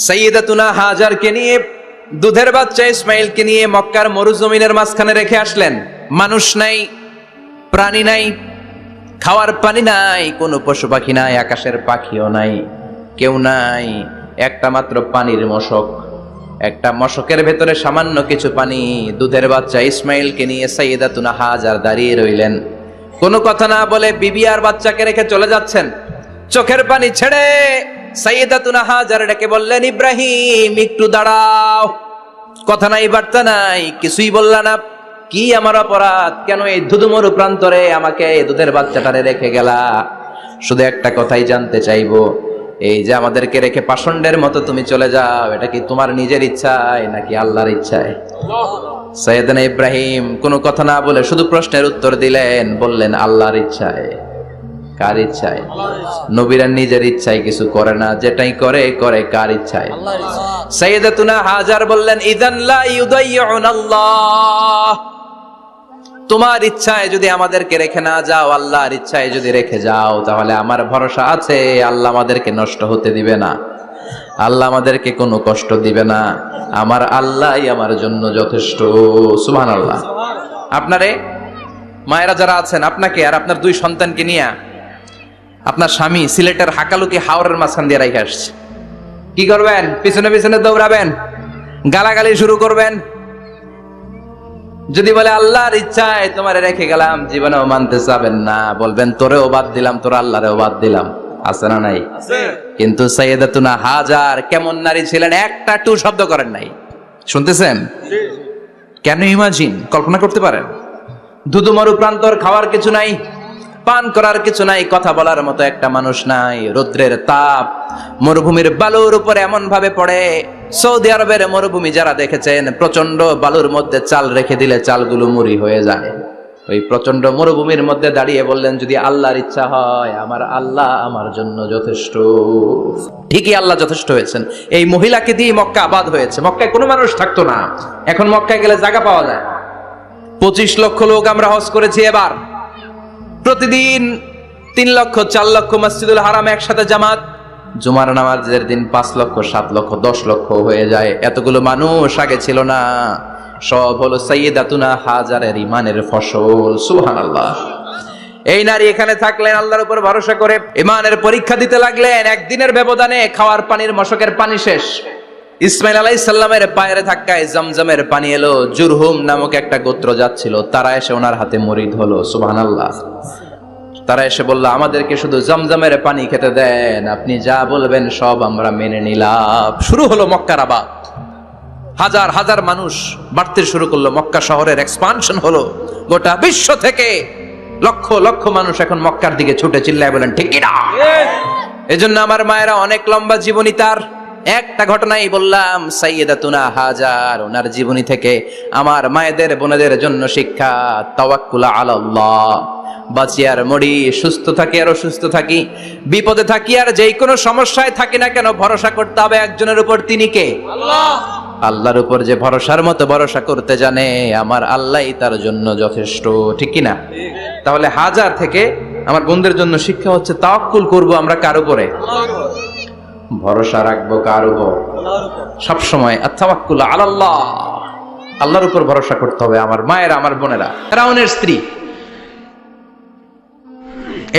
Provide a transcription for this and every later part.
সাইয়্যিদাতুনা হাজারকে নিয়ে দুধের বাচ্চা ইসমাইলকে নিয়ে মক্কার মরুজমিনের মাঝখানে রেখে আসলেন। মানুষ নাই, প্রাণী নাই, খাওয়ার পানি নাই, কোনো পশু পাখি নাই, আকাশের পাখিও নাই, কেউ নাই, একটা মাত্র পানির মশক। একটা মশকের ভেতরে সামান্য কিছু পানি। দুধের বাচ্চা ইসমাইলকে নিয়ে সাইয়্যিদাতুনা হাজার দাঁড়িয়ে রইলেন। কোনো কথা না বলে বিবি আর বাচ্চাকে রেখে চলে যাচ্ছেন। চোখের পানি ছেড়ে সাইয়্যিদাতুনা হাজার ডেকে বললেন, ইব্রাহিম একটু দাঁড়াও। কথা নাই, বার্তা নাই, কিছুই বললা না। কি আমার অপরাধ? কেন এই ধুধুমরু প্রান্তরে আমাকে দুধের বাচ্চাটারে রেখে গেলা? শুধু একটা কথাই জানতে চাইবো, এই যে আমাদেরকে রেখে পাষণ্ডের মতো তুমি চলে যাও, এটা কি তোমার নিজের ইচ্ছায় নাকি আল্লাহর ইচ্ছায়? সাইয়েদনা ইব্রাহিম কোনো কথা না বলে শুধু প্রশ্নের উত্তর দিলেন, বললেন আল্লাহর ইচ্ছায়। কার ইচ্ছায়? নবীরা নিজের ইচ্ছায় কিছু করে না, যেটাই করে করে কার ইচ্ছায়? সাইয়্যিদাতুনা হাজার বললেন, ইযান লা ইউদাইয়ুনাল্লাহ, তোমার ইচ্ছায় যদি আমাদেরকে রেখে না যাও, আল্লাহর ইচ্ছায় যদি রেখে যাও, তাহলে আমার ভরসা আছে আল্লাহ আমাদেরকে নষ্ট হতে দিবে না, আল্লাহ আমাদেরকে কোনো কষ্ট দিবে না। আমার আল্লাহই আমার জন্য যথেষ্ট। সুবহানাল্লাহ। আপনারে মায়েরা যারা আছেন, আপনাকে আর আপনার দুই সন্তানকে নিয়ে আপনার স্বামী সিলেটের হাকালুকি হাওরের মাঝখান দিয়ে রেখে আসছে। কি করবেন? পিছনে পিছনে দৌড়াবেন, গালাগালি শুরু করবেন। যদি বলে আল্লাহর ইচ্ছায় তোমারে রেখে গেলাম, জীবনেও মানতে চাবেন না, বলবেন তোরেও বাদ দিলাম, তোর আল্লাহরেও বাদ দিলাম। আছে না নাই? কিন্তু সাইয়্যিদাতুনা হাজার কেমন নারী ছিলেন, একটা টু শব্দ করেন নাই। শুনতেছেন? কেন ইমাজিন, কল্পনা করতে পারেন? ধুধুমরু প্রান্তর, খাওয়ার কিছু নাই, পান করার কিছু নাই, কথা বলার মতো একটা মানুষ নাই, রৌদ্রের তাপ মরুভূমির বালুর উপরে এমন ভাবে পড়ে। সৌদি আরবের মরুভূমি যারা দেখেছেন, প্রচন্ড বালুর মধ্যে চাল রেখে দিলে চালগুলো মুড়ি হয়ে যায়। ওই প্রচন্ড মরুভূমির মধ্যে দাঁড়িয়ে বললেন, যদি আল্লাহর ইচ্ছা হয়, আমার আল্লাহ আমার জন্য যথেষ্ট। ঠিকই আল্লাহ যথেষ্ট হয়েছেন। এই মহিলাকে দিয়ে মক্কা আবাদ হয়েছে। মক্কায় কোনো মানুষ থাকতো না, এখন মক্কায় গেলে জায়গা পাওয়া যায়। 25 লক্ষ লোক আমরা হজ করেছি এবার। প্রতিদিন 3 লক্ষ 4 লক্ষ মসজিদুল হারামে একসাথে জামাত। জুমার নামাজের দিন 5 লক্ষ 7 লক্ষ 10 লক্ষ হয়ে যায়। এতগুলো মানুষ আগে ছিল না। সব হলো সাইয়্যিদাতুনা হাজারের ইমানের ফসল। সুবহানাল্লাহ। এই নারী এখানে থাকলেন আল্লাহর উপর ভরসা করে, ইমানের পরীক্ষা দিতে লাগলেন। একদিনের ব্যবধানে খাওয়ার পানির মশকের পানি শেষ। ইসমাইল আলাইহিস সালামের পায়ের ধাক্কায় জমজমের পানি এলো। জুরহুম নামক একটা গোত্র যাচ্ছিল, তারা এসে ওনার হাতে মুরিদ হলো। সুবহানাল্লাহ। তারা এসে বলল, আমাদেরকে শুধু জমজমের পানি খেতে দেন, আপনি যা বলবেন সব আমরা মেনে নিলাম। শুরু হলো মক্কার আবাদ। হাজার হাজার মানুষ বাড়তে শুরু করলো, মক্কা শহরের এক্সপানশন হলো। গোটা বিশ্ব থেকে লক্ষ লক্ষ মানুষ এখন মক্কার দিকে ছুটে চিল্লায় বলেন, ঠিক কি না? এজন্য আমার মায়েরা অনেক লম্বা জীবনী। তার একটা ঘটনাই বললাম, সাইয়্যিদাতুনা হাজার, ওনার জীবনী থেকে আমার মায়েদের বোনেদের জন্য শিক্ষা। তাওয়াক্কুল আলাল্লাহ। বাঁচি আর মরি, সুস্থ থাকি আর অসুস্থ থাকি, বিপদে থাকি আর যেই কোনো সমস্যায় থাকি না কেন, ভরসা করতে হবে একজনের উপর। তিনি কে? আল্লাহ। আল্লাহর উপর যে ভরসার মতো ভরসা করতে জানে, আমার আল্লাহই তার জন্য যথেষ্ট। ঠিক কি না? তাহলে হাজার থেকে আমার বোনদের জন্য শিক্ষা হচ্ছে, তাওয়াক্কুল করব আমরা কার উপরে? ভরসা রাখবো কার উপর? সবসময় আত-তাওয়াক্কুল আলাল্লাহ, আল্লাহর উপর ভরসা করতে হবে। আমার মায়েরা, আমার বোনেরা, ফেরাউনের স্ত্রী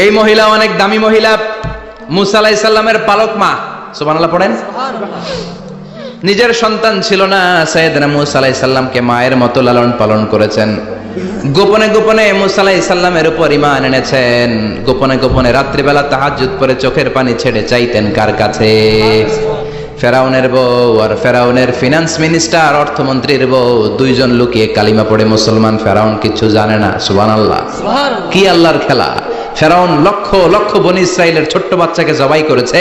এই মহিলা অনেক দামি মহিলা, মুসা আলাইহিস সালামের পালক মা। সুবহানাল্লাহ পড়েন। নিজের সন্তান ছিল না, সাইয়েদনা মুসা আলাইহিস সালামকে মায়ের মতো লালন পালন করেছেন। গোপনে গোপনে মুসা আলাইহিস সালামের উপর ঈমান এনেছেন। গোপনে গোপনে রাত্রিবেলা তাহাজ্জুদ পড়ে চোখের পানি ছেড়ে চাইতেন কার কাছে? ফেরাউনের বউ আর ফেরাউনের ফিনান্স মিনিস্টার, অর্থমন্ত্রীর বউ, দুইজন লুকিয়ে কালিমা পড়ে মুসলমান। ফেরাউন কিছু জানে না। সুবহানাল্লাহ। কি আল্লাহর খেলা! ফেরাউন লক্ষ লক্ষ বনি ইসরাইলের ছোট্ট বাচ্চাকে জবাই করেছে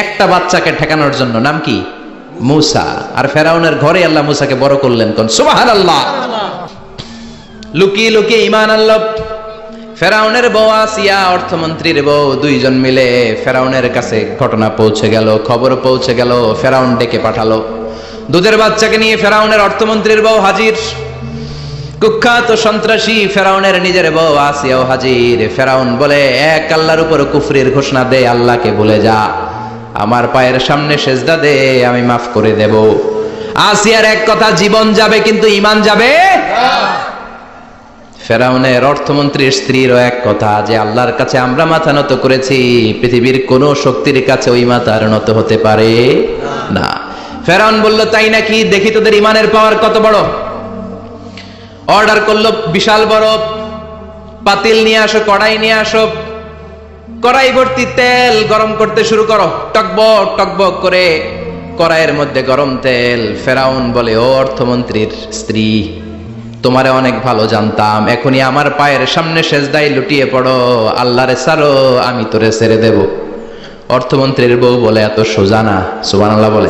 একটা বাচ্চাকে ঠেকানোর জন্য। নাম কি? মুসা। আর ফেরাউনের ঘরে আল্লাহ মুসাকে বড় করলেন। কোন? সুবহানাল্লাহ। লুকিয়ে লুকিয়ে ঈমান আনলো। ফেরাউনের বউ আসিয়া, অর্থমন্ত্রীর বউ, দুইজন মিলে ফেরাউনের কাছে ঘটনা পৌঁছে গেল, খবর পৌঁছে গেল। ফেরাউন ডেকে পাঠালো। দুধের বাচ্চাকে নিয়ে ফেরাউনের অর্থমন্ত্রীর বউ হাজির। কুখ্যাত সন্ত্রাসী ফেরাউনের নিজের বউ আসিয়াও হাজির। ফেরাউন বলে, এক আল্লাহর উপর কুফরির ঘোষণা দে, আল্লাহকে ভুলে যা। আমার পায়ের সামনে সেজদা দে, আমি মাফ করে দেব। আসিয়ার এক কথা, জীবন যাবে কিন্তু ঈমান যাবে না। ফেরাউনের অর্থমন্ত্রীর স্ত্রীরও এক কথা, যে আল্লাহর কাছে আমরা মাথা নত করেছি, পৃথিবীর কোন শক্তির কাছে ওই মাথার নত হতে পারে না। ফেরাউন বলল, তাই নাকি? দেখি তোদের ঈমানের পাওয়ার কত বড়। অর্ডার করলো, বিশাল বড় পাতিল নিয়ে আসো, কড়াই নিয়ে আসো, কড়াই ভর্তি তেল গরম করতে শুরু করো। টকবক টকবক করে কড়াইয়ের মধ্যে গরম তেল। ফেরাউন বলে, ও অর্থমন্ত্রীর স্ত্রী, তোমারে অনেক ভালো জানতাম, এখনই আমার পায়ের সামনে সেজদায় লুটিয়ে পড়ো, আল্লাহরে ছাড়ো, আমি তোরে ছেড়ে দেব। অর্থমন্ত্রীর বউ বলে, এত সোজা না। সুবহানাল্লাহ বলে।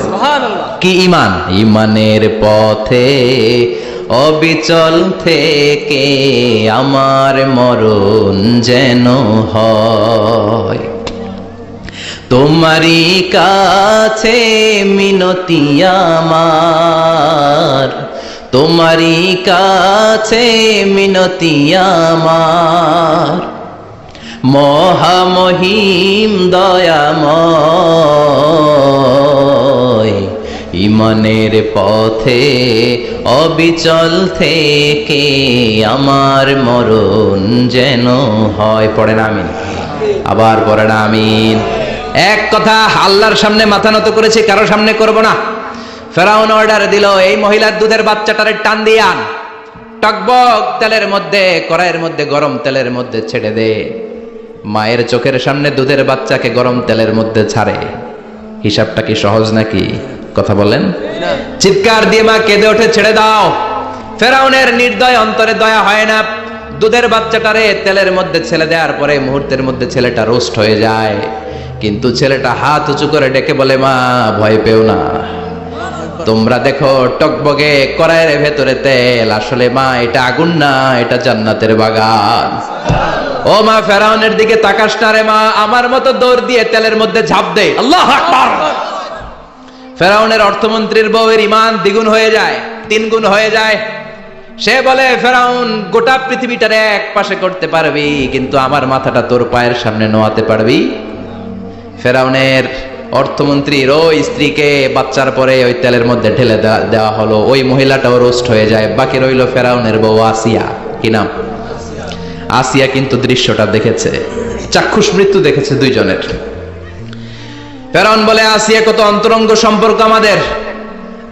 কি ঈমান? ঈমানের পথে অবিচল থেকে আমার মরণ যেন হয়, তোমারই কাছে মিনতি আমার, তোমারই কাছে মিনতি আমার, মহামহিম দয়াময়, ঈমানের পথে অবিচল থেকে আমার মরণ যেন হয়। পড়েন আমিন। আবার পড়েন আমিন। এক কথা, আল্লাহর সামনে মাথা নত করেছি, কারো সামনে করব না। ফেরাউন অর্ডার দিল, এই মহিলার দুধের বাচ্চাটারে টান দিয়ে আন, টকবক তেলের মধ্যে, কড়াইয়ের মধ্যে গরম তেলের মধ্যে ছেড়ে দে। মায়ের চোখের সামনে দুধের বাচ্চাকে গরম তেলের মধ্যে ছাড়ে। হিসাবটা কি সহজ নাকি? কথা বলেন। চিৎকার দিয়ে মা কেঁদে ওঠে, ছেড়ে দাও। ফেরাউনের নির্দয় অন্তরে দয়া হয় না। দুধের বাচ্চাটারে তেলের মধ্যে ছেড়ে দেওয়ার পরে মুহূর্তের মধ্যে ছেলেটা রোস্ট হয়ে যায়। কিন্তু ছেলেটা হাত উঁচু করে ডেকে বলে, মা ভয় পেও না, তোমরা দেখো টকবগে কড়াইয়ের ভেতরে তেল, আসলে মা এটা আগুন না, এটা জান্নাতের বাগান। ও মা, ফেরাউনের দিকে তাকাস না রে মা, আমার মতো দৌড় দিয়ে তেলের মধ্যে ঝাঁপ দে। আল্লাহু আকবার। ফেরাউনের অর্থমন্ত্রীর বউয়ের ঈমান দ্বিগুণ হয়ে যায়, 3 গুণ হয়ে যায়। সে বলে, ফেরাউন, গোটা পৃথিবীটারে এক পাশে করতে পারবি, কিন্তু আমার মাথাটা তোর পায়ের সামনে নোয়াতে পারবি? ফেরাউনের অর্থমন্ত্রীর ওই স্ত্রীকে বাচ্চার পরে ওই তেলের মধ্যে ঢেলে দেওয়া হলো। ওই মহিলাটাও রোস্ট হয়ে যায়। বাকি রইল ফেরাউনের বউ আসিয়া। কি নাম? আসিয়া কিন্তু দৃশ্যটা দেখেছে, চাক্ষুষ মৃত্যু দেখেছে দুইজনের। ফেরাউন বলে, আসিয়া, কত অন্তরঙ্গ সম্পর্ক আমাদের,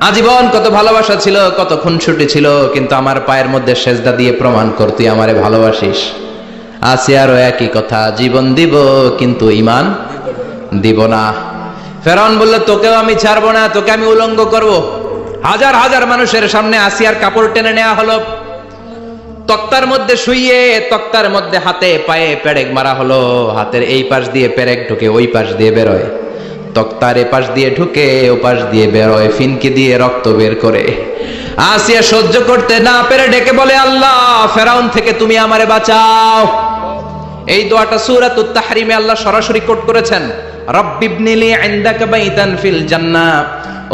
আজীবন কত ভালোবাসা ছিল, কত খুনসুটি ছিল, কিন্তু আমার পায়ের মধ্যে সেজদা দিয়ে প্রমাণ কর তুই আমারে ভালোবাসিস। আসিয়ারও একই কথা, জীবন দিব কিন্তু ঈমান দিব না। ফেরাউন বলল, তোকেও আমি ছাড়বো না, তোকে আমি উলঙ্গ করব। হাজার হাজার মানুষের সামনে আসিয়ার কাপড় টেনে নেওয়া হলো, তক্তার মধ্যে শুইয়ে তক্তার মধ্যে হাতে পায়ে পেরেক মারা হলো। হাতের এই পাশ দিয়ে পেরেক ঢুকে ওই পাশ দিয়ে বেরোয়, তক্তার এ পাশ দিয়ে ঢুকে ও পাশ দিয়ে বেরোয়, ফিনকি দিয়ে রক্ত বের করে। আসিয়া সহ্য করতে না পেরে ডেকে বলে, আল্লাহ, ফেরাউন থেকে তুমি আমারে বাঁচাও। এই দোয়াটা সূরাতুত তাহরিমে আল্লাহ সরাসরি কোট করেছেন, রব্বিবনিলি ইনদাকা বাইতান ফিল জান্নাহ।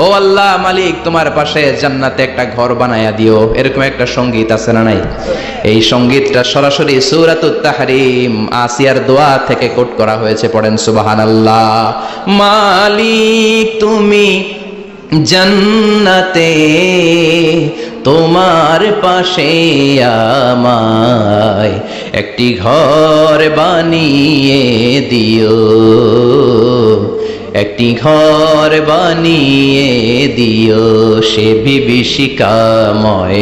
ও আল্লাহ মালিক, তোমার পাশে জান্নাতে একটা ঘর বানায়া দিও। এরকম একটা সঙ্গীত আছে না নাই? এই সঙ্গীতটা সরাসরি সূরাতুত তাহরিম আসিয়ার দোয়া থেকে কোট করা হয়েছে। পড়েন সুবহানাল্লাহ। মালিক তুমি জান্নাতে, তোমার পাশে আমায় একটি ঘর বানিয়ে দিও, একটি ঘর বানিয়ে দিও, সে বিভীষিকাময়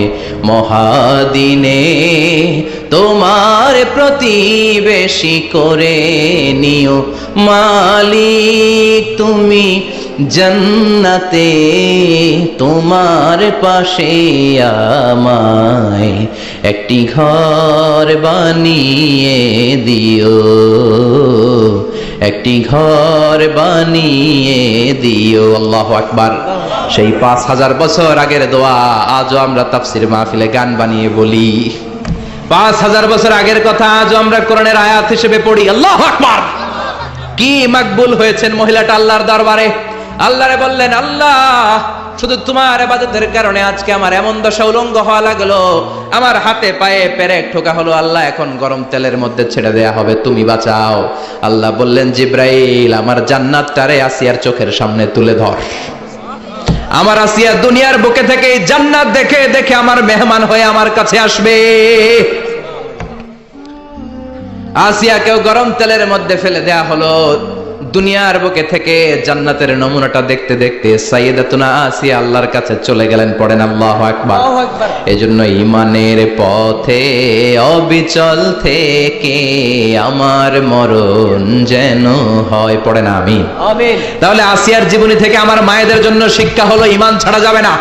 মহাদিনে তোমার প্রতিবেশী করে নিও। মালিক তুমি জান্নাতে, তোমার পাশে আমায় একটি ঘর বানিয়ে দিও, একটি ঘর বানিয়ে দিও। আল্লাহু আকবার। সেই 5000 বছর আগের দোয়া আজও আমরা তাফসীর মাহফিলে গান বানিয়ে বলি। 5000 বছর আগের কথা আজও আমরা কোরআনের আয়াত হিসেবে পড়ি। আল্লাহু আকবার। কি মাকবুল হয়েছেন মহিলাটা আল্লাহর দরবারে। আল্লাহরে বললেন, আল্লাহ শুধু তোমার ইবাদতের কারণে আজকে আমার এমন দশা উলঙ্গ হওয়া লাগলো, আমার হাতে পায়ে পেরেক ঠোকা হলো, আল্লাহ এখন গরম তেলের মধ্যে ছেড়ে দেয়া হবে, তুমি বাঁচাও। আল্লাহ বললেন, জিব্রাইল আমার জান্নাতটারে আসিয়ার চোখের সামনে তুলে ধর। আমার আসিয়া দুনিয়ার বুকে থেকে এই জান্নাত দেখে দেখে আমার মেহমান হয়ে আমার কাছে আসবে। আসিয়াকেও গরম তেলের মধ্যে ফেলে দেয়া হলো। দুনিয়ার বুকে থেকে জান্নাতের নমুনাটা দেখতে দেখতে সাইয়েদাতুনা আসিয়া আল্লাহর কাছে চলে গেলেন। পড়েন আল্লাহু আকবার। এজন্য ঈমানের পথে অবিচল থেকে আমার মরণ যেন হয়। পড়েন আমিন। আমিন। তাহলে আসিয়ার জীবনী থেকে আমার মায়েদের জন্য শিক্ষা হলো, ঈমান ছাড়া যাবে না,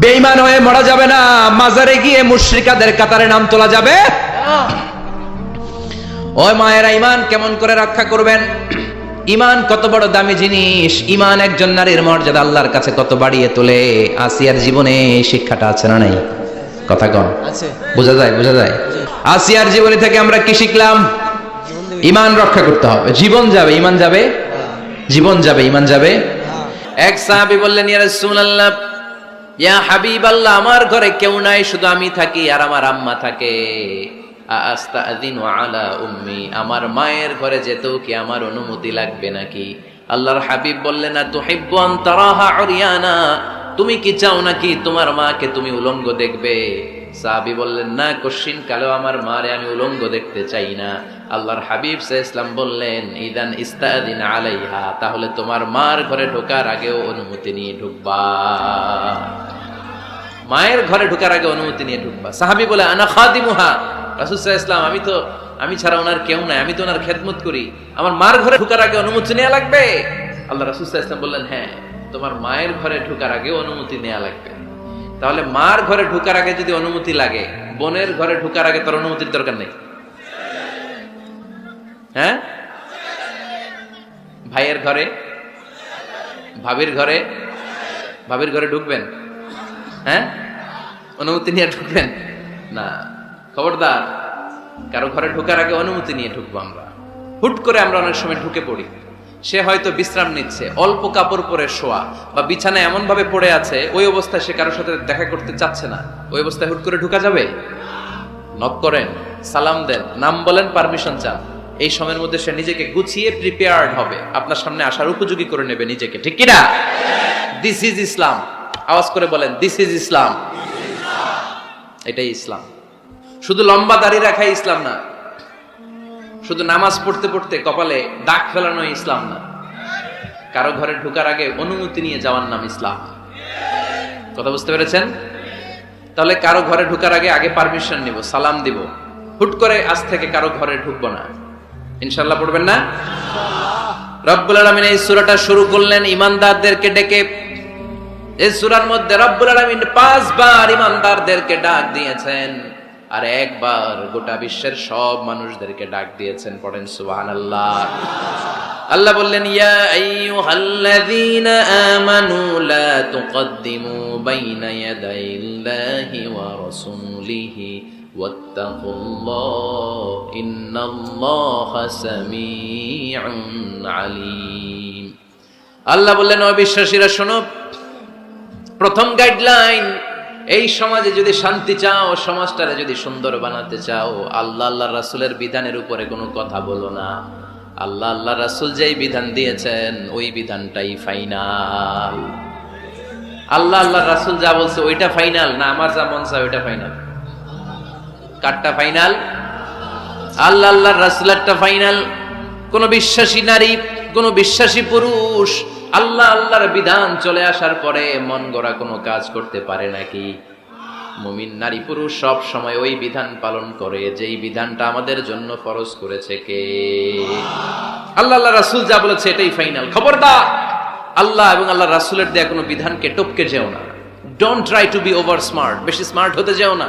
বেঈমান হয়ে মরা যাবে না, মাজারে গিয়ে মুশরিকাদের কাতারে নাম তোলা যাবে। ওই মায়েরা ঈমান কেমন করে রক্ষা করবেন? ঈমান কত বড় দামি জিনিস, ঈমান একজন নারীর মর্যাদা আল্লাহর কাছে কত বাড়িয়ে তোলে। আসিয়ার জীবনে এই শিক্ষাটা আছে না নাই? কথা কন, আছে। বোঝা যায়? বোঝা যায়? আসিয়ার জীবনী থেকে আমরা কি শিখলাম? ঈমান রক্ষা করতে হবে। জীবন যাবে, ঈমান যাবে, জীবন যাবে, ঈমান যাবে। এক সাহাবী বললেন, ইয়া রাসূলুল্লাহ, ইয়া হাবিবাল্লাহ, আমার ঘরে কেউ নাই, শুধু আমি থাকি আর আমার আম্মা থাকে। আস্তাযিনু আলা উম্মি, আমার মায়ের ঘরে যেতেও কি আমার অনুমতি লাগবে নাকি? আল্লাহর হাবিব বললেন, তুহিব্বু আন তারাহা উরিয়ানা, তুমি কি চাও নাকি তোমার মাকে তুমি উলঙ্গ দেখবে? সাহাবী বললেন, না, কশিন কালেও আমার মারে আমি উলঙ্গ দেখতে চাই না। আল্লাহর হাবিব সাল্লাল্লাহু আলাইহি ওয়াসাল্লাম বললেন, ইদান ইস্তাযিন আলাইহা, তাহলে তোমার মার ঘরে ঢোকার আগেও অনুমতি নিয়ে ঢুকবা। মায়ের ঘরে ঢোকার আগে অনুমতি নিয়ে ঢুকবা। সাহাবী বলে, আনা খাদিমুহা, রাসূল সাল্লাল্লাহু আলাইহি ওয়াসাল্লাম, আমি ছাড়া ওনার কেউ নাই, আমি তো ওনার খেদমত করি, আমার মার ঘরে ঢোকার আগে অনুমতি নেওয়া লাগবে? আল্লাহ রাসূল সাল্লাল্লাহু আলাইহি ওয়াসাল্লাম বললেন, হ্যাঁ, তোমার মায়ের ঘরে ঢোকার আগে অনুমতি নেওয়া লাগবে। তাহলে মার ঘরে ঢোকার আগে যদি অনুমতি লাগে, বোনের ঘরে ঢোকার আগে তোর অনুমতির দরকার নেই? হ্যাঁ? ভাইয়ের ঘরে, ভাবির ঘরে, ভাবির ঘরে ঢুকবেন? হ্যাঁ, অনুমতি নিয়ে ঢুকবেন না। খবরদার, কারো ঘরে ঢোকার আগে অনুমতি নিয়ে ঢুকবো আমরা। হুট করে আমরা অনেক সময় ঢুকে পড়ি। সে হয়তো বিশ্রাম নিচ্ছে, অল্প কাপড় পরে শোয়া, বা বিছানায় এমন ভাবে পড়ে আছে, ওই অবস্থায় সে কারোর সাথে দেখা করতে চাচ্ছে না। ওই অবস্থায় হুট করে ঢুকা যাবে? নক করেন, সালাম দেন, নাম বলেন, পারমিশন চান। এই সময়ের মধ্যে সে নিজেকে গুছিয়ে প্রিপেয়ার্ড হবে, আপনার সামনে আসার উপযোগী করে নেবে নিজেকে, ঠিক কিনা? দিস ইজ ইসলাম। আওয়াজ করে বলেন, দিস ইজ ইসলাম। এটাই ইসলাম। শুধু লম্বা দাড়ি রাখাই ইসলাম না, শুধু নামাজ পড়তে পড়তে কপালে দাগ ফেলানো ইসলাম না। কারো ঘরে ঢোকার আগে অনুমতি নিয়ে যাওয়ার নাম ইসলাম। কথা বুঝতে পেরেছেন? তাহলে কারো ঘরে ঢোকার আগে আগে পারমিশন নিব, সালাম দিব। হুট করে আজ থেকে কারো ঘরে ঢুকবো না। ইনশাআল্লাহ পড়বেন না? রব্বুল আলামিন এই সূরাটা শুরু করলেন ঈমানদারদেরকে ডেকে। এই সূরার মধ্যে রব্বুল আলামিন 5 বার ঈমানদারদেরকে ডাক দিয়েছেন, আর একবার গোটা বিশ্বের সব মানুষদেরকে ডাক দিয়েছেন। পড়েন সুবহানাল্লাহ। আল্লাহ বললেন, ইয়া আইয়ুহাল্লাযীনা আমানু লা তুকদ্দিমু বাইনা ইয়াদাইল্লাহি ওয়া রাসূলিহি ওয়াত্তাকুল্লাহ ইন্নাল্লাহা সামিউন আলীম। আল্লাহ বললেন, ও বিশ্বাসীরা শোনো, প্রথম গাইডলাইন, এই সমাজে যদি শান্তি চাও, সমাজটারে যদি সুন্দর বানাতে চাও, আল্লাহ আল্লাহর রাসূলের বিধানের উপরে কোনো কথা বলো না। আল্লাহ আল্লাহর রাসূল যেই বিধান দিয়েছেন ওই বিধানটাই ফাইনাল। আল্লাহ আল্লাহর রাসূল যা বলছে ওইটা ফাইনাল না, আমার যা মন চায় ওইটা ফাইনাল? কারটা ফাইনাল? আল্লাহ আল্লাহর রাসূলেরটা ফাইনাল। কোন বিশ্বাসী নারী, কোন বিশ্বাসী পুরুষ আল্লাহ আল্লাহর বিধান চলে আসার পরে মন গড়া কোনো কাজ করতে পারে নাকি? মুমিন নারী পুরুষ সব সময় ওই বিধান পালন করে যেই বিধানটা আমাদের জন্য ফরজ করেছে কে? আল্লাহ আল্লাহ রাসূল যা বলেছে এটাই ফাইনাল। খবরদার, আল্লাহ এবং আল্লাহ রাসূলের দেয়া কোনো বিধানকে টপকে যেও না। Don't try to be over smart, বেশি স্মার্ট হতে যেও না।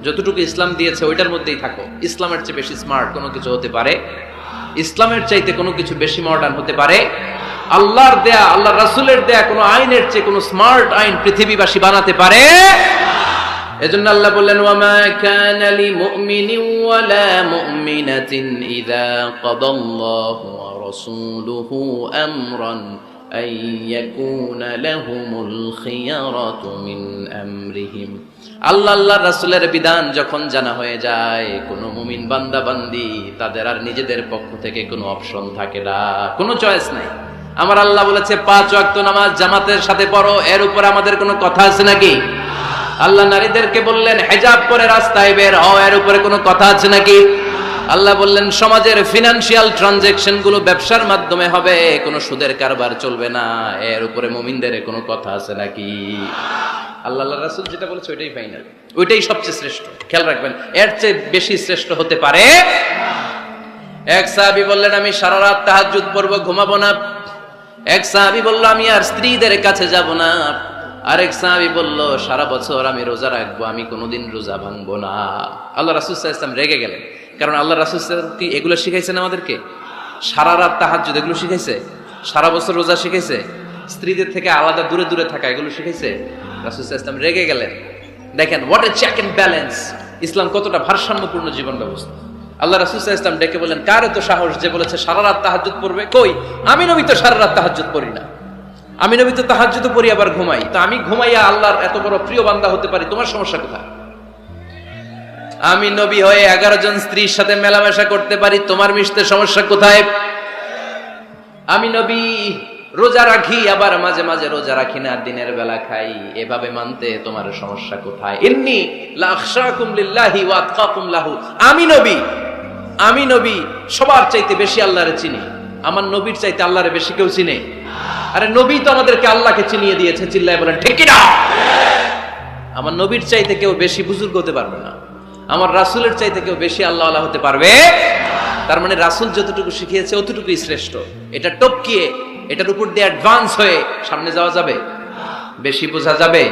যতটুকু ইসলাম দিয়েছে ওইটার মধ্যেই থাকো। ইসলামের চেয়ে বেশি স্মার্ট কোনো কিছু হতে পারে? ইসলামের চাইতে কোনো কিছু বেশি মডার্ন হতে পারে? আল্লাহর দেয়া, আল্লাহ রাসূলের দেয়া কোনো আইনের চেয়ে কোনো স্মার্ট আইন পৃথিবীবাসী বানাতে পারে? এজন্য আল্লাহ বললেন, ওয়ামা কানা লিমুমিনিন ওয়ালা মুমিনাতিন ইযা কাদাল্লাহু ওয়া রাসূলুহু আমরান أن يكون لهم الخيرة من أمرهم আল্লাহ আল্লাহ রাসূলের বিধান যখন জানা হয়ে যায়, কোন মুমিন বান্দা বান্দি তাদের আর নিজেদের পক্ষ থেকে কোনো অপশন থাকে না, কোনো চয়েস নাই। আমার আল্লাহ বলেছে 5 ওয়াক্ত নামাজ জামাতের সাথে পড়ো, এর উপর আমাদের কোনো কথা আছে নাকি? আল্লাহ নারীদেরকে বললেন হিজাব পরে রাস্তায় বের হও, এর উপরে কোনো কথা আছে নাকি? আল্লাহ বললেন সমাজের ফিনান্সিয়াল ট্রানজাকশন গুলো ব্যবসার মাধ্যমে হবে, কোনো সুদের কারবার চলবে না, এর উপরে মুমিনদের কোনো কথা আছে নাকি? আল্লাহ আল্লাহ রাসূল যেটা বলেছে ওইটাই ফাইনাল, ওইটাই সবচেয়ে শ্রেষ্ঠ। খেয়াল রাখবেন, এর চেয়ে বেশি শ্রেষ্ঠ হতে পারে। এক সাহাবী বললেন আমি সারা রাত তাহাজ্জুদ পড়বো, ঘুমাবো না। এক সাহাবী বলল আমি আর স্ত্রীদের কাছে যাব না। আরেক সাহাবী বলল সারা বছর আমি রোজা রাখবো, আমি কোনোদিন রোজা ভাঙবো না। আল্লাহ রাসূল সাল্লাল্লাহু আলাইহি ওয়াসাল্লাম রেগে গেলেন, কারণ আল্লাহ রাসূল সাল্লাল্লাহু কি এগুলো শিখাইছেন আমাদেরকে? সারা রাত তাহাজ্জুদ এগুলো শিখাইছে? সারা বছর রোজা শিখাইছে? স্ত্রীদের থেকে আলাদা দূরে দূরে থাকা এগুলো শিখাইছে? রাসূল সাল্লাল্লাহু আলাইহি ওয়াসাল্লাম রেগে গেলেন। দেখেন what a check and balance, Islam কতটা ভারসাম্যপূর্ণ জীবন ব্যবস্থা। আল্লাহ রাসূল সাল্লাল্লাহু আলাইহি ওয়াসাল্লাম ডেকে বলেন কার এত সাহস যে বলেছে সারা রাত তাহাজ্জুদ পড়বে? কই, আমি নবী তো সারা রাত তাহাজ্জুদ পড়ি না, আমি নবী তো তাহাজ্জুদ পড়ি আবার ঘুমাই, তো আমি ঘুমাইয়া আল্লাহর এত বড় প্রিয় বান্দা হতে পারি, তোমার সমস্যা কোথায়? আমি নবী হয়ে 11 জন স্ত্রীর সাথে মেলামেশা করতে পারি, তোমার মিশতে সমস্যা কোথায়? আমি নবী রোজা রাখি, আবার মাঝে মাঝে রোজা রাখি না, দিনের বেলা খাই, এভাবে মানতে তোমার সমস্যা কোথায়? ইন্নী লা আখশাকুম লিল্লাহি ওয়া আতকাকুম লাহু, আমি নবী সবার চাইতে বেশি আল্লাহরে চিনি, আমার নবীর চাইতে আল্লাহরে বেশি কেউ চিনে? আরে নবী তো আমাদেরকে আল্লাহকে চিনিয়ে দিয়েছে, চিল্লায় বলেন ঠিক কি না? আমার নবীর চাইতে কেউ বেশি বুজুর্গ হতে পারবে না, আমার রাসূলের চাইতে কেউ বেশি আল্লাহ আল্লাহ হতে পারবে। তার মানে রাসূল যতটুকু শিখিয়েছে অতটুকুই শ্রেষ্ঠ। এটা টপকিয়ে এটার উপর দিয়ে অ্যাডভান্স হয়ে সামনে যাওয়া যাবে? বেশি বোঝা যাবে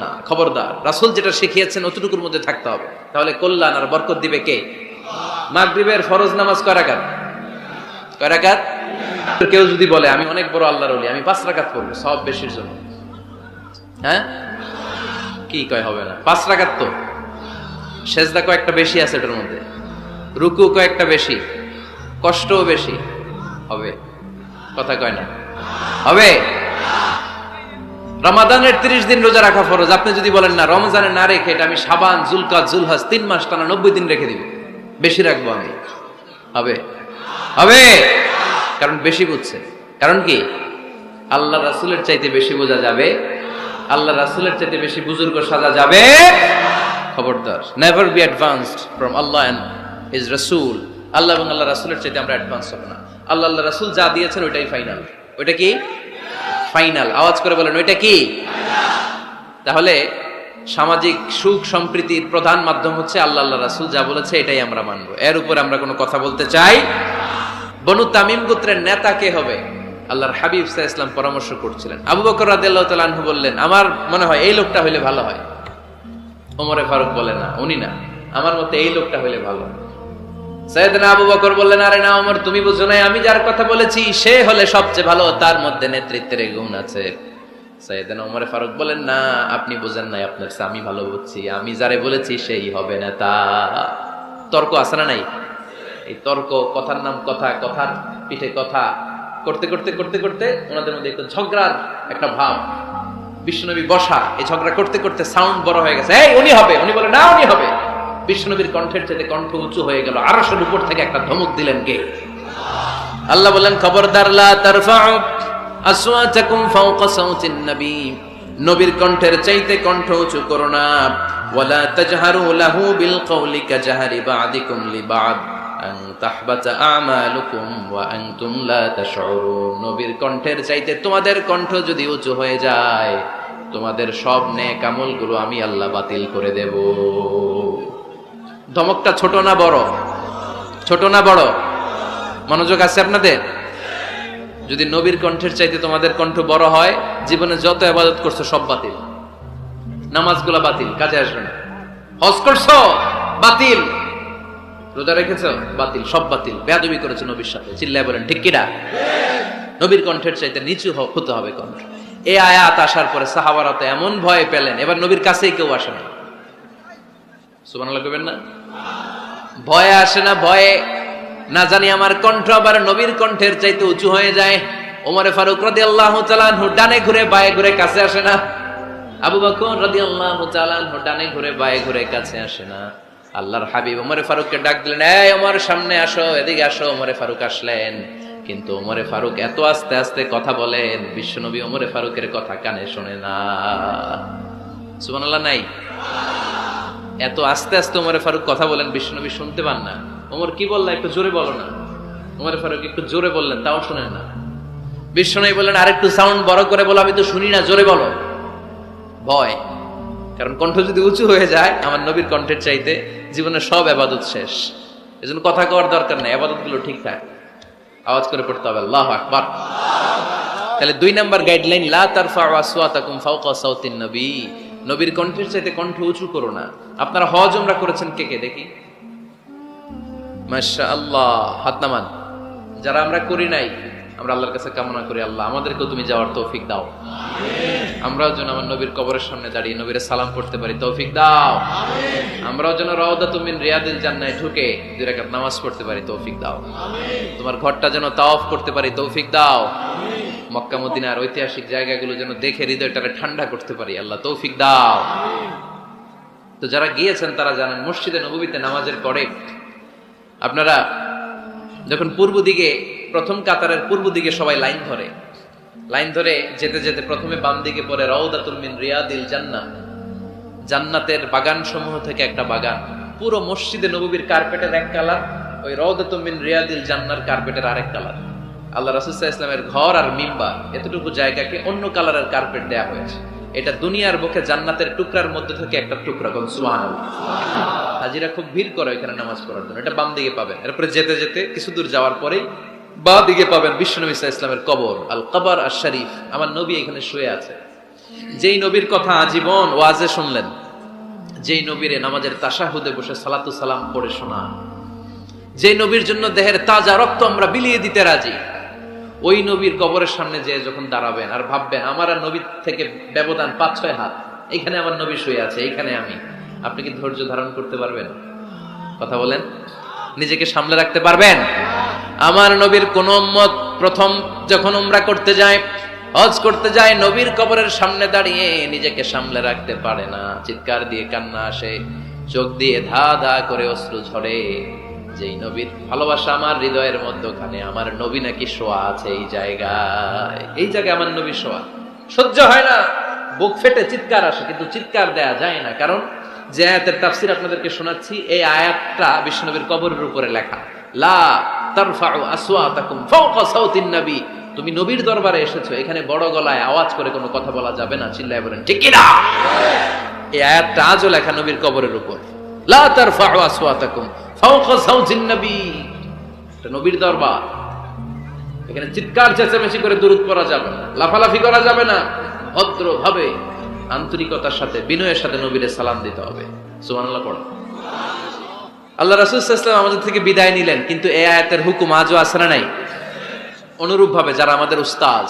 না, খবরদার। রাসূল যেটা শিখিয়েছেন অতটুকুর মধ্যে থাকতে হবে, তাহলে কল্যাণ আর বরকত দিবে কে? মাগরিবের ফরজ নামাজ কয় রাকাত? কয় রাকাত? কেউ যদি বলে আমি অনেক বড় আল্লাহর ওলি, আমি 5 রাকাত পড়বো সব বেশির জন্য, হ্যাঁ কি কয়? হবে না। 5 রাকাত তো সেজদা কয়েকটা বেশি আছে, এটার মধ্যে রুকু কয়েকটা বেশি, কষ্টও বেশি, হবে? কথা কয় না, হবে? রমাদানের 30 দিন রোজা রাখা ফরজ, আপনি যদি বলেন না রমজানে না রেখে এটা আমি শাবান জুলকাদ জুলহাজ 3 মাস টানা 90 দিন রেখে দিব, বেশি রাখবো আমি, হবে? হবে, কারণ বেশি বুঝছে। কারণ কি? আল্লাহ রাসূলের চাইতে বেশি বোঝা যাবে, আল্লাহ রাসূলের চাইতে বেশি বুজুর্গ সাজা যাবে। খবরদার, never be advanced from Allah and his রাসূল। আল্লাহ এবং আল্লাহ রাসূলের চাইতে আমরা অ্যাডভান্স হব না। আল্লাহ আল্লাহ রাসূল যা দিয়েছেন ওইটাই ফাইনাল। ওইটা কি ফাইনাল? আওয়াজ করে বলেন ওইটা কি? তাহলে সামাজিক সুখ সম্প্রীতির প্রধান মাধ্যম হচ্ছে আল্লাহ আল্লাহ রাসূল যা বলেছে এটাই আমরা মানব, এর উপর আমরা কোনো কথা বলতে চাই। বনু তামিম গোত্রের নেতা কে হবে? আল্লাহর হাবিব সাল্লাল্লাহু আলাইহি ওয়াসাল্লাম পরামর্শ করছিলেন। আবু বকর রাদিয়াল্লাহু তাআলা আনহু বললেন আমার মনে হয় এই লোকটা হইলে ভালো হয়। ওমরে ফারুক বলেন না, উনি না, আমার মতে এই লোকটা হইলে ভালো। সাইয়েদনা আবু বকর বললেন আরে না ওমর, তুমি বুঝো না, আমি যার কথা বলেছি সে হলে সবচেয়ে ভালো, তার মধ্যে নেতৃত্বের গুণ আছে। সাইয়েদনা ওমর ফারুক বলেন না, আপনি বুঝেন নাই, আপনার চেয়ে আমি ভালো বুঝছি, আমি যারে বলেছি সেই হবে নেতা। তর্ক আছে না নাই? এই তর্ক, কথার নাম কথা, কথার পিঠে কথা করতে করতে করতে করতে ওনাদের মধ্যে একটু ঝগড়ার একটা ভাব। বিশ্বনবী বসা, এই ঝগড়া করতে করতে সাউন্ড বড় হয়ে গেছে, এই উনি হবে, উনি বলে না উনি হবে। বিশ্বনবীর কণ্ঠের চাইতে কণ্ঠ উঁচু হয়ে গেল, আরশের উপর থেকে একটা ধমক দিলেন কে? আল্লাহ বললেন খবরদার লা তারফাউ আসওয়াতাকুম ফাওকা সাউতিন নবী, নবীর কণ্ঠের চাইতে কণ্ঠ উঁচু করো না। ওয়ালা তাজহারু লাহু বিল কওলি কাজহারি বা'দিকুম লিবা'দ আন তাহবাতা আমালুকুম ওয়া আনতুম লা তাশউরুন। নবীর কণ্ঠের চাইতে তোমাদের কণ্ঠ যদি উঁচু হয়ে যায়, তোমাদের সব নেক আমলগুলো আমি আল্লাহ বাতিল করে দেব। ধমকটা ছোট না বড়? ছোট না বড়? মনোযোগ আছে আপনাদের? যদি নবীর কণ্ঠের চাইতে তোমাদের কণ্ঠ বড় হয়, জীবনে যত ইবাদত করছো সব বাতিল, নামাজগুলো বাতিল, কাজে আসবে না। হজ করছো বাতিল, রোজা রেখেছো বাতিল, সব বাতিল। বেয়াদবি করেছো নবীর সাথে, চিল্লায় বলেন ঠিক কিনা? নবীর কণ্ঠের চাইতে নিচু হতে হবে কণ্ঠ। এই আয়াত আসার পরে সাহাবারা তো এমন ভয় পেলেন, এবার নবীর কাছেই কেউ আসে না। সুবহানাল্লাহ কইবেন না? ভয়ে আসে না, ভয়ে না জানি আমার কণ্ঠ আবার নবীর কণ্ঠের চাইতে উঁচু হয়ে যায়। ওমরে ফারুক রাদিয়াল্লাহু তাআলা আনহু ডানে ঘুরে বায়ে ঘুরে কাছে আসে না, আবু বকর রাদিয়াল্লাহু তাআলা আনহু ডানে ঘুরে বায়ে ঘুরে কাছে আসে না। আল্লাহর হাবিব ওমরে ফারুককে ডাক দিলেন, এই ওমর সামনে আসো, এদিকে আসো। ওমরে ফারুক আসলেন, কিন্তু ওমরে ফারুক এত আস্তে আস্তে কথা বলেন, বিশ্বনবী ওমরে ফারুকের কথা কানে শোনে না। সুবহানাল্লাহ নাই? এত আস্তে আস্তে ওমরে ফারুক কথা বলেন, বিশ্বনবী শুনতে পান না। ওমর কি বললা, একটু জোরে বলো না। ওমরে ফারুক একটু জোরে বললেন, তাও শুনেন না। বিশ্বনবী বললেন, আরেকটু সাউন্ড বড় করে বলো, আমি তো শুনি না, জোরে বলো। ভয়, কারণ কণ্ঠ যদি উঁচু হয়ে যায় আমার নবীর কণ্ঠের চাইতে জীবনের সব ইবাদত শেষ। এজন্য কথা কওয়ার দরকার নেই, ইবাদত গুলো ঠিকঠাক আওয়াজ করে পড়তে হবে, আল্লাহু আকবার। তাহলে 2 নাম্বার গাইডলাইন, লা তারফাউ আসওয়াতাকুম ফাওকা সাউতিন নবী, নবীর কণ্ঠের চাইতে কণ্ঠ উঁচু করো না। আপনারা হজ উমরা করেছেন কে কে দেখি? মাশাআল্লাহ, হাত নামান। যারা আমরা করি নাই, আমরা আল্লাহর কাছে কামনা করি, আল্লাহ আমাদেরকেও তুমি যাওয়ার তৌফিক দাও। আমরাও যেন আমার নবীর কবরের সামনে দাঁড়িয়ে নবীর সালাম করতে পারি, তৌফিক দাও। আমরাও যেন রাউদাতুম মিন রিয়াদিল জান্নাহে ঢুকে 2 রাকাত নামাজ পড়তে পারি, তৌফিক দাও। তোমার ঘরটা যেন তাওয়াফ করতে পারি, তৌফিক দাও। মক্কা মদিনার ঐতিহাসিক জায়গাগুলো যেন দেখে হৃদয়টারে ঠান্ডা করতে পারি, আল্লাহ তৌফিক দাও। তো যারা গিয়েছেন তারা জানেন, মসজিদে নববীতে নামাজের পরে আপনারা যখন পূর্ব দিকে, প্রথম কাতারের পূর্ব দিকে সবাই লাইন ধরে যেতে যেতে প্রথমে বাম দিকে পড়ে রাউদাতুল মিন রিয়াদিল জান্নাহ, জান্নাতের বাগান সমূহ থেকে একটা বাগান। পুরো মসজিদে নববীর কার্পেটের এক কালার, ওই রাউদাতুল মিন রিয়াদিল জান্নাহর কার্পেটের আরেক কালার। আল্লাহ রাসূল সাল্লাল্লাহু আলাইহি ওয়াসাল্লামের ঘর আর মিম্বার এতটুকু জায়গাকে অন্য কালারের কার্পেট দেয়া হয়েছে। এটা দুনিয়ার বুকে জান্নাতের টুকরার মধ্যে থেকে একটা টুকরা। কোন সুবহানাল্লাহ। হাজিরা খুব ভিড় করে এখানে নামাজ পড়ার জন্য। এটা বাম দিকে পাবেন। এরপরে যেতে যেতে কিছু দূর যাওয়ার পরেই বাঁ দিকে পাবেন বিশ্বনবী সাল্লাল্লাহু আলাইহি ওয়াসাল্লামের কবর, আল কবর আশ শরীফ। আমার নবী এখানে শুয়ে আছে। যেই নবীর কথা আজীবন ওয়াজে শুনলেন, যেই নবীর নামাজের তাশাহুদে বসে সালাতু সালাম পড়ে শোনা, যেই নবীর জন্য দেহের তাজা রক্ত আমরা বিলিয়ে দিতে রাজি, ওই নবীর কবরের সামনে যে যখন দাঁড়াবেন আর ভাববেন আমার আর নবীর থেকে ব্যবধান 5-6 হাত, এখানে আমার নবী শুয়ে আছে, এইখানে আমি, আপনি কি ধৈর্য ধারণ করতে পারবেন? কথা বলেন, নিজেকে সামলে রাখতে পারবেন? আমার নবীর কোন উম্মত প্রথম যখন উমরা করতে যায়, হজ করতে যায়, নবীর কবরের সামনে দাঁড়িয়ে নিজেকে সামলে রাখতে পারে না, চিৎকার দিয়ে কান্না আসে, চোখ দিয়ে ধা ধা করে অশ্রু ঝরে। যেই নবীর ভালোবাসা আমার হৃদয়ের মধ্যখানে, আমার নবী নাকি শোয়া আছে এই জায়গায়, এই জায়গায় আমার নবী শোয়া, সহ্য হয় না, বুক ফেটে চিৎকার আসে, কিন্তু চিৎকার দেয়া যায় না। কারণ যে আয়াতের তাফসীর আপনাদেরকে শোনাচ্ছি, এই আয়াতটা বিশ্বনবীর কবরের উপরে লেখা, লা তারফাউ আসওয়াতাকুম ফাওকা সাউতিন নবী। তুমি নবীর দরবারে এসেছো, এখানে বড় গলায় আওয়াজ করে কোনো কথা বলা যাবে না, চিল্লায় বলেন ঠিক কি না? এই আয়াতটা আজও লেখা নবীর কবরের উপর, লা তারফাউ আসওয়াতাকুম ফাওকা সাউতিন নবী। এটা নবীর দরবার, এখানে চিৎকার চেঁচামেচি করে দুরূদ পড়া যাবে না, লাফালাফি করা যাবে না, ভদ্রভাবে আন্তরিকতার সাথে বিনয়ের সাথে নবীরে সালাম দিতে হবে। সুবহানাল্লাহ পড়ো। আল্লাহ রাসূল সাল্লাল্লাহু আলাইহি ওয়াসাল্লাম আমাদের থেকে বিদায় নিলেন, কিন্তু এই আয়াতের হুকুম আজও আছে না নাই? অনুরূপ ভাবে যারা আমাদের উস্তাদ,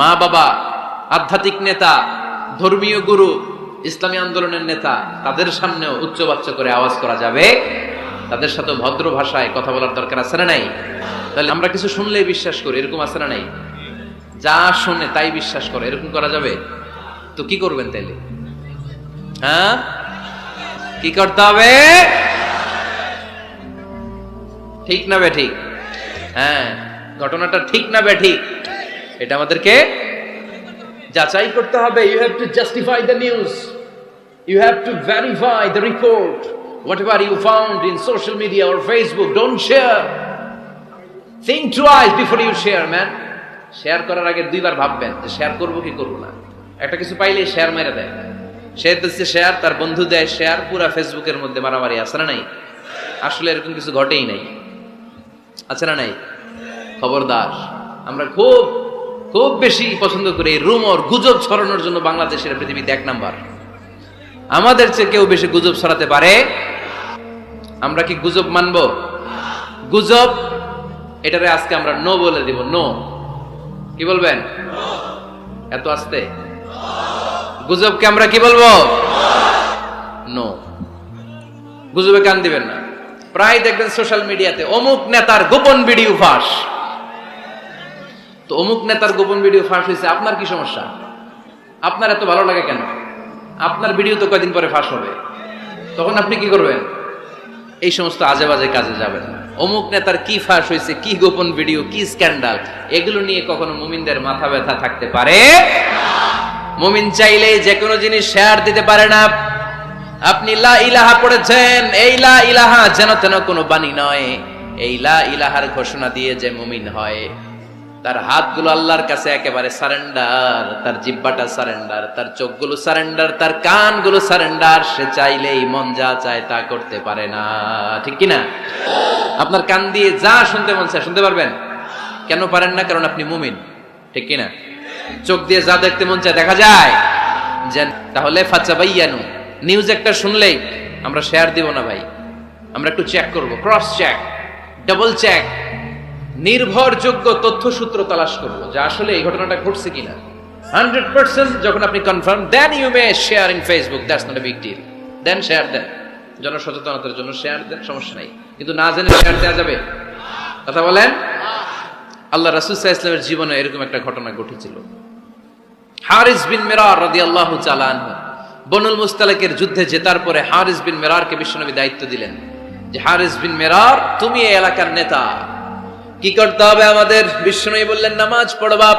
মা বাবা, আধ্যাত্মিক নেতা, ধর্মীয় গুরু, ইসলামী আন্দোলনের নেতা, তাদের সামনেও উচ্চবাচ্য করে আওয়াজ করা যাবে, তাদের সাথে ভদ্র ভাষায় কথা বলার দরকার আছে না নাই? তাহলে আমরা কিছু শুনলেই বিশ্বাস করি, এরকম আছে না নাই? যা শুনে তাই বিশ্বাস করে, এরকম করা যাবে? তো কি করবেন তাইলে? হ্যাঁ, কি করতে হবে? ঠিক না বে ঠিক? হ্যাঁ, ঘটনাটা ঠিক না বে ঠিক, এটা আমাদেরকে যাচাই করতে হবে। You have to justify the news, you have to verify the report, whatever you found in social media or Facebook, don't share, think twice before you share, man. Share করার আগে 2 বার ভাববেন যে শেয়ার করব কি করব না। একটা কিছু পাইলে শেয়ার মেরে দেয়, সে দিচ্ছে শেয়ার, তার বন্ধু দেয় শেয়ার, পুরা ফেসবুকের মধ্যে মারামারি আছে না নাই? আসলে এরকম কিছু ঘটেই নাই, আছে না নাই? খবরদার, আমরা খুব খুব বেশি পছন্দ করি এই রুমর, গুজব ছড়ানোর জন্য বাংলাদেশের পৃথিবীতে 1 নাম্বার। আমাদের চেয়ে কেউ বেশি গুজব ছড়াতে পারে? আমরা কি গুজব মানব? গুজব এটারে আজকে আমরা নো বলে দিব, নো। কি বলবেন? এত আস্তে? গুজবকে আমরা কি বলবো? নো। গুজবে কান দিবেন না। প্রায় দেখবেন সোশ্যাল মিডিয়াতে অমুক নেতার গোপন ভিডিও ফাঁস, তো অমুক নেতার গোপন ভিডিও ফাঁস হয়েছে, আপনার কি সমস্যা? আপনার এত ভালো লাগে কেন? আপনার ভিডিও তো কয়দিন পরে ফাঁস হবে, তখন আপনি কি করবেন? এই সমস্ত আজে বাজে কাজে যাবেন না। অমুক নেতার কি ফাঁস হয়েছে, কি গোপন ভিডিও, কি স্ক্যান্ডাল, এগুলো নিয়ে কখনো মুমিনদের মাথা ব্যথা থাকতে পারে? মুমিন চাইলেই যে কোনো জিনিস শেয়ার দিতে পারে না। আপনি লা ইলাহা পড়েছেন, এই লা ইলাহা যেন তেন কোনো বাণী নয়। এই লা ইলাহার ঘোষণা দিয়ে যে মুমিন হয়, তার হাতগুলো আল্লাহর কাছে একেবারে সারেন্ডার, তার জিহ্বাটা সারেন্ডার, তার চোখগুলো সারেন্ডার, তার কানগুলো সারেন্ডার। সে চাইলেই মন যা চায় তা করতে পারে না, ঠিক কি না? আপনার কান দিয়ে যা শুনতে মন চায় শুনতে পারবেন? কেন পারেন না? কারণ আপনি মুমিন, ঠিক কি না? চোখ দিয়ে যা দেখতে মন চায় দেখা যায়। তাহলে ফাচাবাইয়ানু, নিউজ একটা শুনলেই আমরা শেয়ার দিব না ভাই, আমরা একটু চেক করব, ক্রস চেক, ডাবল চেক, নির্ভরযোগ্য তথ্যসূত্র তালাশ করব যে আসলে এই ঘটনাটা ঘটছে কিনা। 100% যখন আপনি confirm, then you may share in Facebook, that's not a big deal. Then share দেন, জনসচেতনতার জন্য শেয়ার দেন, সমস্যা নাই। কিন্তু না জেনে শেয়ার দেওয়া যাবে? কথা বলেন। আল্লাহ রাসূল সাল্লাল্লাহু আলাইহি ওয়াসাল্লামের জীবনে এরকম একটা ঘটনা ঘটেছিল। হারিস বিন মিরার রাদিয়াল্লাহু তাআলা আনহু বনুল মুস্তালিকের যুদ্ধে জেতার পরে হারিস বিন মিরারকে বিশ্বনবী দায়িত্ব দিলেন যে হারিস বিন মিরার, তুমি এই এলাকার নেতা, কি করতে হবে আমাদের? বিশ্বনবী বললেন, নামাজ পড়বা,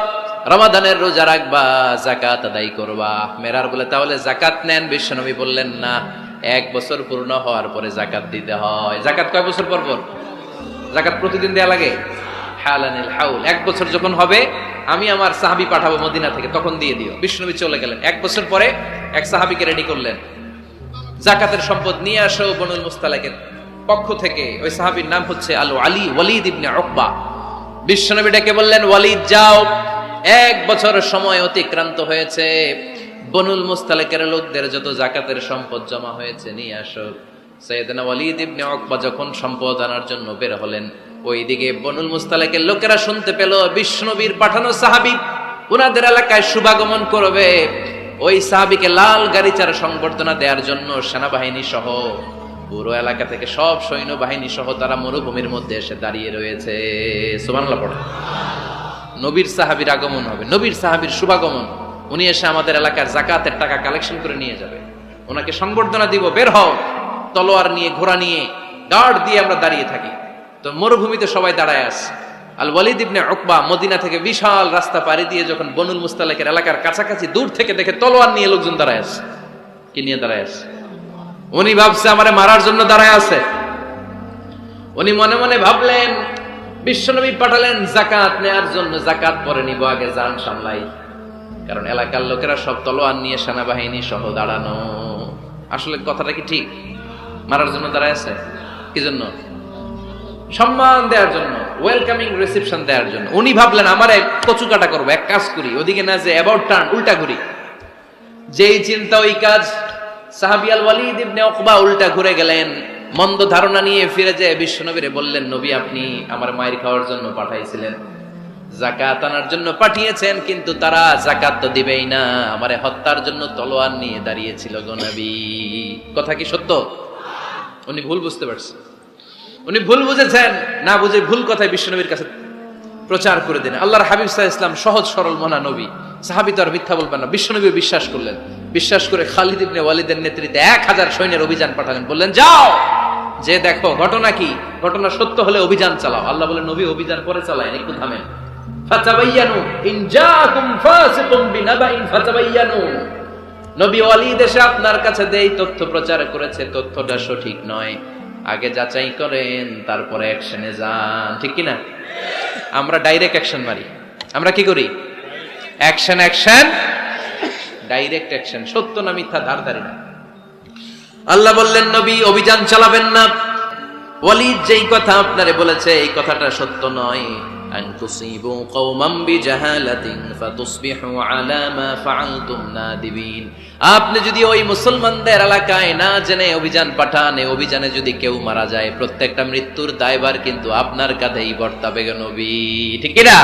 রমাদানের রোজা রাখবা, যাকাত আদায় করবা। মেরার বলে, তাহলে যাকাত নেন। বিশ্বনবী বললেন, না, 1 বছর পূর্ণ হওয়ার পরে যাকাত দিতে হয়। যাকাত কয় বছর পর পর? যাকাত প্রতিদিন দেয়া লাগে। হালানিল হাউল, 1 বছর যখন হবে আমি আমার সাহাবী পাঠাবো মদিনা থেকে, তখন দিয়ে দিও। বিশ্বনবী চলে গেলেন। 1 বছর পরে এক সাহাবীকে রেডি করলেন, যাকাতের সম্পদ নিয়ে আসো বনুল মুস্তালিকের পক্ষ থেকে। ওই সাহাবীর নাম হচ্ছে ওয়ালিদ ইবনে উকবা। বিশ্বনবী ডেকে বললেন, ওয়ালিদ যাও, 1 বছর সময় অতিক্রান্ত হয়েছে, বনুল মুস্তালিকের লোকদের যত যাকাতের সম্পদ জমা হয়েছে নিয়ে আসো। সাইয়েদনা ওয়ালিদ ইবনে উকবা যখন সম্পদ আনার জন্য বের হলেন, ওইদিকে বনুল মুস্তালিকের লোকেরা শুনতে পেল বিশ্বনবীর পাঠানো সাহাবী ওনাদের এলাকায় শুভাগমন করবে। ওই সাহাবীকে লাল গাড়িচার সংবর্ধনা দেওয়ার জন্য সেনাবাহিনী সহ পুরো এলাকা থেকে সব সৈন্যবাহিনী সহ তারা মরুভূমির মধ্যে এসে দাঁড়িয়ে রয়েছে। সুবহানাল্লাহ পড়ে। নবীর সাহাবীর আগমন হবে, নবীর সাহাবীর শুভাগমন। উনি এসে আমাদের এলাকার যাকাতের টাকা কালেকশন করে নিয়ে যাবে, ওনাকে সংবর্ধনা দিব, বের হও। তলোয়ার নিয়ে, ঘোড়া নিয়ে, গার্ড দিয়ে আমরা দাঁড়িয়ে থাকি। তো মরুভূমিতে সবাই দাঁড়ায় আছে। আল ওয়ালিদ ইবনে উকবা মদিনা থেকে বিশাল রাস্তা পাড়ি দিয়ে যখন বনুল মুস্তালিকের এলাকার কাছাকাছি দূর থেকে দেখে তলোয়ার নিয়ে লোকজন দাঁড়ায় আছে। কি নিয়ে দাঁড়ায় আছে? উনি ভাবছে আমারে মারার জন্য দাঁড়ায় আছে। উনি মনে মনে ভাবলেন, বিশ্বনবী পাঠালেন যাকাত নেয়ার জন্য, যাকাত পরে নিব, আগে জান সামলাই। কারণ এলাকার লোকেরা সব তলোয়ার নিয়ে সেনাবাহিনী সহ দাঁড়ানো। আসলে কথাটা কি ঠিক? মারার জন্য দাঁড়ায় আছে? কি জন্য? সম্মান দেওয়ার জন্য, ওয়েলকামিং রিসেপশন দেওয়ার জন্য। উনি ভাবলেন আমারে কচু কাটা করবো, এক কাজ করি, ওদিকে না যে অ্যাবাউট টার্ন, উল্টা ঘুরি। যেই চিন্তা ওই কাজ। সাহাবী আল ওয়ালিদ ইবনে উকবা উল্টা ঘুরে গেলেন, মন্দ ধারণা নিয়ে ফিরে যায় বিশ্বনবীরে বললেন, নবী আপনি আমার মায়ের খাওয়ার জন্য পাঠাইছিলেন, যাকাত আনার জন্য পাঠিয়েছেন, কিন্তু তারা যাকাত তো দিবেই না, আমারে হত্যার জন্য তলোয়ার নিয়ে দাঁড়িয়েছিল গো নবী। কথা কি সত্য? উনি ভুল বুঝতে পারছেন, উনি ভুল বুঝেছেন। না বুঝে ভুল কথায় বিশ্বনবীর কাছে প্রচার করে দিলেন। আল্লাহর হাবিব সাল্লাল্লাহু আলাইহি ওয়াসাল্লাম সহজ সরল মনা নবী, সাহাবী তো আর মিথ্যা বলবেন না। বিশ্বনবী বিশ্বাস করলেন। বিশ্বাস করে খালিদ ইবনে ওয়ালিদের নেতৃত্বে 1000 সৈন্যের অভিযান পাঠালেন। বললেন, যাও, যে দেখো ঘটনা কি, ঘটনা সত্য হলে অভিযান চালাও। আল্লাহ বলেন, নবী অভিযান পরে চালায়েন, একটু থামেন। ফাতাবায়ানু ইন জাআকুম ফাসিকুম বিনাবাইন ফাতাবায়ানু। নবী ওয়ালিদ এসে আপনার কাছে দেই তথ্য প্রচার করেছে, তথ্যটা সঠিক নয়, আগে যাচাই করেন, তারপরে অ্যাকশনে যান, ঠিক কি না? আমরা ডাইরেক্ট অ্যাকশন মারি। আমরা কি করি? Action, action, direct action. সত্য না মিথ্যা ধারধারি না। আল্লাহ বললেন, নবী অভিযান চালাবেন না। ওয়ালিদ যেই কথা আপনারে বলেছে এই কথাটা সত্য নয়। আন তুসিবু কওমান বিজাহালাতিন ফাতুসবিহু আলা মা ফাআলতুম নাদিবিন। আপনি যদি ওই মুসলমানদের এলাকায় না জেনে অভিযান পাঠান, এই অভিযানে যদি কেউ মারা যায়, প্রত্যেকটা মৃত্যুর দায়ভার কিন্তু আপনার কাঁধেই বর্তাবে গো নবী, ঠিক কি না?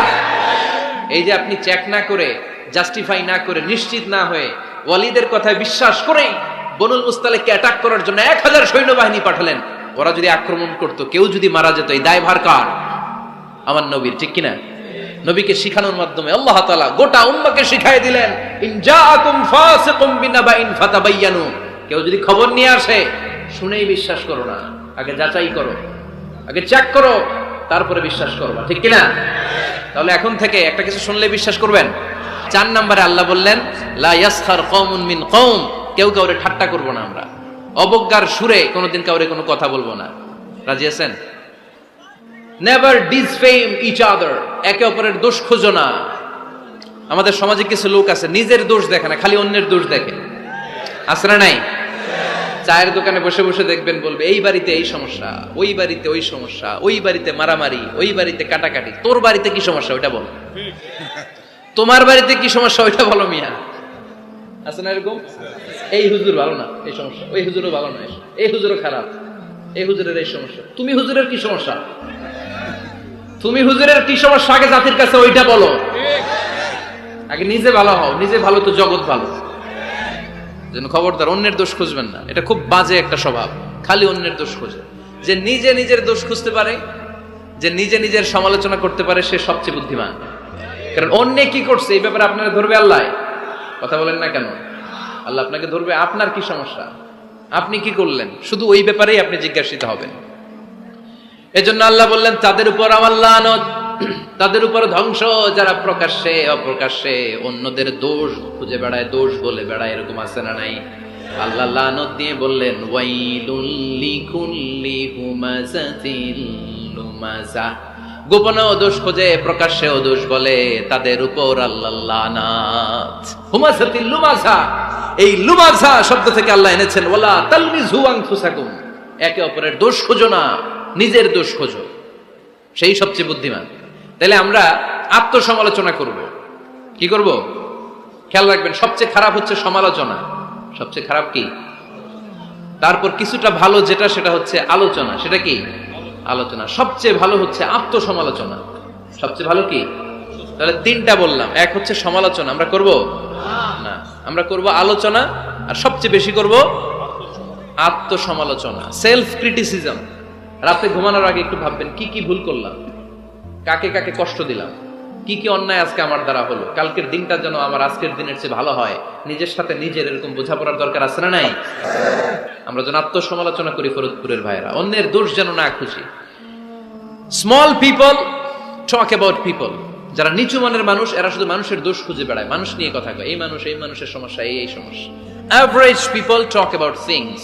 এই যে আপনি চেক না করে, জাস্টিফাই না করে, নিশ্চিত না হয়ে, ওয়ালিদের কথায় বিশ্বাস করেই বনুল মুস্তালিককে অ্যাটাক করার জন্য 1000 সৈন্যবাহিনী পাঠালেন। ওরা যদি আক্রমণ করতো, কেউ যদি মারা যেত, এই দায়ভার কার? আমার নবীর, ঠিক কিনা? নবীকে শিখানোর মাধ্যমে আল্লাহ তাআলা গোটা উম্মাহকে শিখাই দিলেন, ইন জাআকুম ফাসিকুম বিনাবাইন ফাতাবায়ানু। কেউ যদি খবর নিয়ে আসে শুনেই বিশ্বাস করো না, আগে যাচাই করো, আগে চেক করো, তারপরে বিশ্বাস করবা, ঠিক কিনা? তাহলে এখন থেকে একটা কিছু শুনলে বিশ্বাস করবেন। 4 নম্বরে আল্লাহ বললেন, লা ইয়াসখার কওমুন মিন কওম, কেউ কাউরে ঠাট্টা করব না আমরা, অবজ্ঞার সুরে কোনোদিন কাউরে কোনো কথা বলবো না। রাজি আছেন? নেভার ডিসফেম ইচ আদার, একে অপরের দোষ খোঁজো না। আমাদের সমাজে কিছু লোক আছে নিজের দোষ দেখে না, খালি অন্যের দোষ দেখে, আছে না নাই? চায়ের দোকানে বসে বসে দেখবেন বলবে এই বাড়িতে এই সমস্যা, ওই বাড়িতে ওই সমস্যা, ওই বাড়িতে মারামারি, ওই বাড়িতে কাটাকাটি, তোর বাড়িতে কি সমস্যা ওইটা বল, তোমার বাড়িতে কি সমস্যা ওইটা বলো মিয়া। আছে না এরকম? এই হুজুর ভালো না, এই সমস্যা, ওই হুজুরও ভালো না, এই হুজুরও খারাপ, এই হুজুরের এই সমস্যা। তুমি হুজুরের কি সমস্যা? তুমি হুজুরের কি সমস্যা আগে জাতির কাছে ওইটা বলো। আগে নিজে ভালো হও, নিজে ভালো তো জগৎ ভালো। যেন খবরদার অন্যের দোষ খুঁজবেন না, এটা খুব বাজে একটা স্বভাব, খালি অন্যের দোষ খোঁজে। যে নিজে নিজের দোষ খুঁজতে পারে, যে নিজে নিজের সমালোচনা করতে পারে, সে সবচেয়ে বুদ্ধিমান। কারণ অন্যে কি করছে এই ব্যাপারে আপনারা ধরবে আল্লাহ। কথা বলেন না কেন? আল্লাহ আপনাকে ধরবে, আপনার কি সমস্যা, আপনি কি করলেন, শুধু ওই ব্যাপারেই আপনি জিজ্ঞাসিত হবেন। এজন্য আল্লাহ বললেন, তাদের উপর আমার লানত, তাদের উপর ধ্বংস, যারা প্রকাশ্যে অপ্রকাশ্যে অন্যদের দোষ খুঁজে বেড়ায়, দোষ বলে বেড়ায়, এরকম আছে না নাই? আল্লাহ লানত দিয়ে বললেন, ওয়াইলুল লিকুল্লি হুমাযাতিল লুমাযা, গোপনেও দোষ খোঁজে প্রকাশ্যেও দোষ বলে, তাদের উপর আল্লাহ লানাত। হুমাযাতিল লুমাযা, এই লুমাযা শব্দ থেকে আল্লাহ এনেছেন ওয়ালা তালমিযু আনফুসাকুম, একে অপরের দোষ খোঁজো না, নিজের দোষ খোঁজো, সেই সবচেয়ে বুদ্ধিমান। তাহলে আমরা আত্মসমালোচনা করব। কি করব? খেয়াল রাখবেন, সবচেয়ে খারাপ হচ্ছে সমালোচনা। সবচেয়ে খারাপ কি? তারপর কিছুটা ভালো যেটা, সেটা হচ্ছে আলোচনা। সেটা কি? আলোচনা। সবচেয়ে ভালো হচ্ছে আত্মসমালোচনা। সবচেয়ে ভালো কি? তাহলে 3টা বললাম। এক হচ্ছে সমালোচনা, আমরা করব না, আমরা করব আলোচনা, আর সবচেয়ে বেশি করব আত্মসমালোচনা, সেলফ ক্রিটিসিজম। রাতে ঘুমানোর আগে একটু ভাববেন কি কি ভুল করলাম, কাকে কাকে কষ্ট দিলাম, কি কি অন্যায় আজকে আমার দ্বারা হলো, কালকের দিনটা যেন আমার আজকের দিনের চেয়ে ভালো হয়। নিজের সাথে নিজের এরকম বোঝাপড়ার দরকার আছে না নাই? আমরা যেন আত্মসমালোচনা করি, ফরিদপুরের ভাইরা, অন্যের দোষ যেন না খুঁজি। Small people talk about people, যারা নিচু মানের মানুষ, এরা শুধু মানুষের দোষ খুঁজে বেড়ায়, মানুষ নিয়ে কথা কয়, এই মানুষ, এই মানুষের সমস্যা, এই সমস্যা। Average people talk about things.